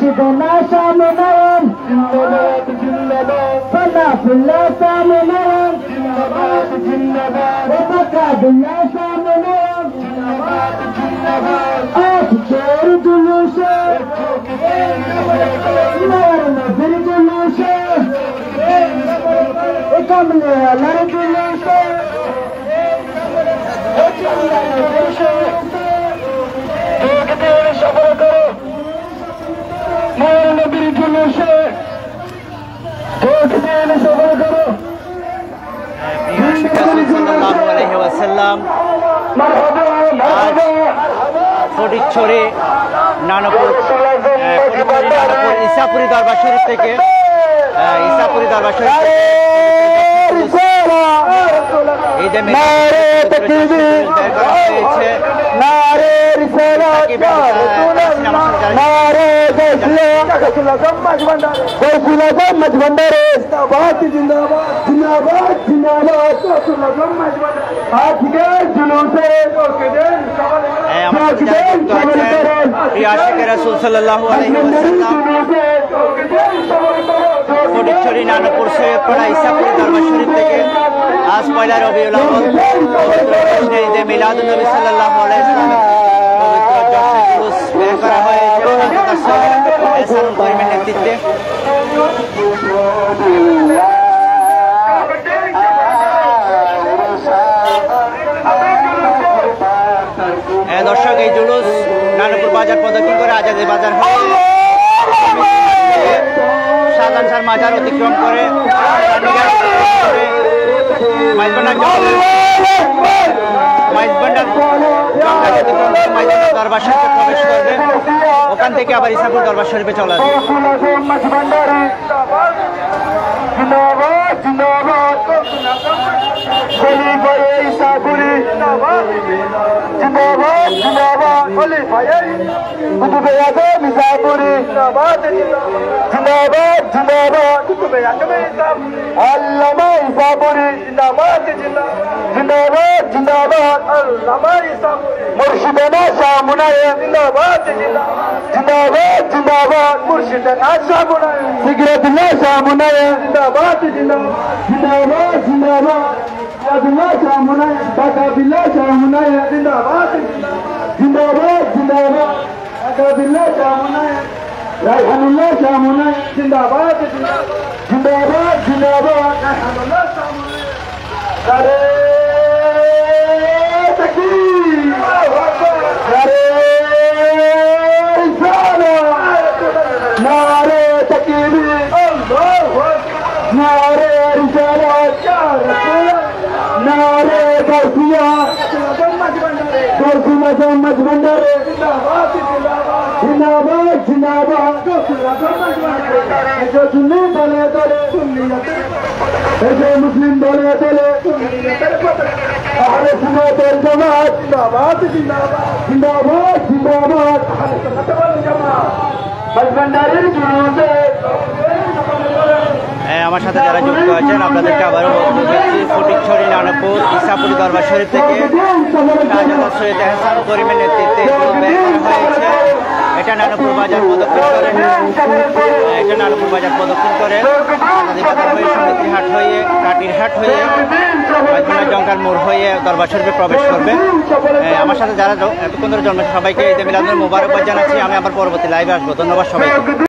মুর্শিদানা সামনায়ন জিন্দাবাদ জিন্দাবাদ ফলাফুল্লা সামনায়ন জিন্দাবাদ জিন্দাবাদ ওবাকাদুল্লা সামনায়ন জিন্দাবাদ জিন্দাবাদ আজ চোর জুলুসে মার নবীর জুলুসে কমলে আলার জুলুসে সফল করো মায়ের নবীর জুলুসে সফল করো সাল্লাল্লাহু আলাইহি ওয়াসাল্লাম আজ ফটিকছড়ি নানপুর ইসাপুরি দরবার শরীফ থেকে ঈদে মিলাদ হয়েছে। রাসূল সাল্লাল্লাহু আলাইহি ওয়াসাল্লাম ফটিকছড়ি নানপুর সৈয়দপাড়া ইসাপুরি দরবার শরীফ থেকে আজ পয়লা রবিউল আউয়াল পবিত্র ঈদে মিলাদুন নবী সাল্লাল্লাহু আলাইহি ওয়াসাল্লাম পবিত্র জশ্নে জুলুস বের করা হয়েছে এহসানুল করিমের নেতৃত্বে। দর্শক, এই জুলুস নানপুর বাজার প্রদক্ষিণ করে আজাদী বাজার হয়ে শাহজাহান শাহর মাজার অতিক্রম করে দরবার শরীফে প্রবেশ করবে। ওখান থেকে আবার ইসাপুর দরবার শরীফে চলে আসবে। মুর্শিদানা সামনায়ন জিন্দাবাদ জিন্দাবাদ জিন্দাবাদ মুর্শিদানা সামনায়ন সিগরেতুল্লাহ সামনায়ন জিন্দাবাদ জিন্দাবাদ জিন্দাবাদ আব্দুল্লাহ সামনায়ন বাকাবিল্লাহ সামনায়ন জিন্দাবাদ জিন্দাবাদ জিন্দাবাদ আকাবিল্লাহ সামনায়ন রাইহানুল্লাহ সামনায়ন জিন্দাবাদ জিন্দাবাদ জিন্দাবাদ রাইহানুল্লাহ সামনায়ন আরে মুসলিম দলে দলে আহলে সুন্নাতের জামাত জিন্দাবাদ জিন্দাবাদ জিন্দাবাদ আহলে সুন্নাত ওয়াল জামাত মাঝভান্ডারের জুলুসে। আমার সাথে যারা যুক্ত আছেন আপনাদেরকে আবারও ফটিকছড়ি নানপুর ইসাপুরি দরবার শরীফ থেকে শাহজাহান সৈয়দ এহসান করিমের নেতৃত্বে বের করা হয়েছে। এটা নানপুর বাজার প্রদক্ষিণ করে আজাদী বাজার হয়ে সমিতি হাট হয়ে কাটির হাট হয়ে জঙ্কার মোড় হয়ে দরবার শরীফে প্রবেশ করবে। আমার সাথে যারা এতক্ষণ ধরে জন্মেছে সবাইকে ঈদে মিলাদুল মুবারকবাদ জানাচ্ছি। আমি আবার পরবর্তী লাইভে আসবো। ধন্যবাদ সবাইকে।